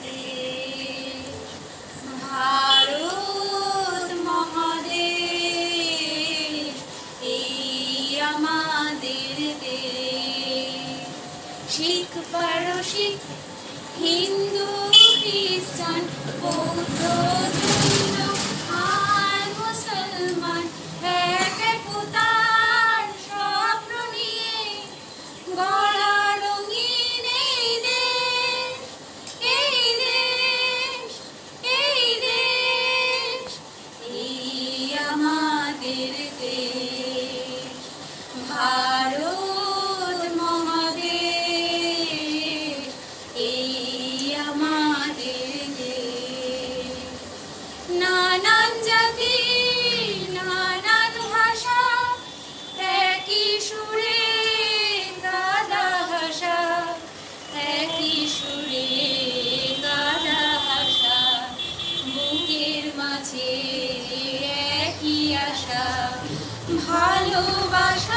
দেশ ভারত মহাদেশ, এই আমাদের দেশ। শিখ পারসিক হিন্দু খ্রিস্টান বৌদ্ধ জৈন আর মুসলমান এক একতার স্বপ্ন নিয়ে গড়া রঙিন এই দেশ, এই দেশ, এই দেশ, এই আমাদের দেশ ভারত মহাদেশ, এই আমাদের দেশ। নানান জাতি নানান ভাষা একই সুরে গাদা ভাষা, একই সুরে গাদা ভাষা, বুকের মাঝে একই আশা, ভালোবাসা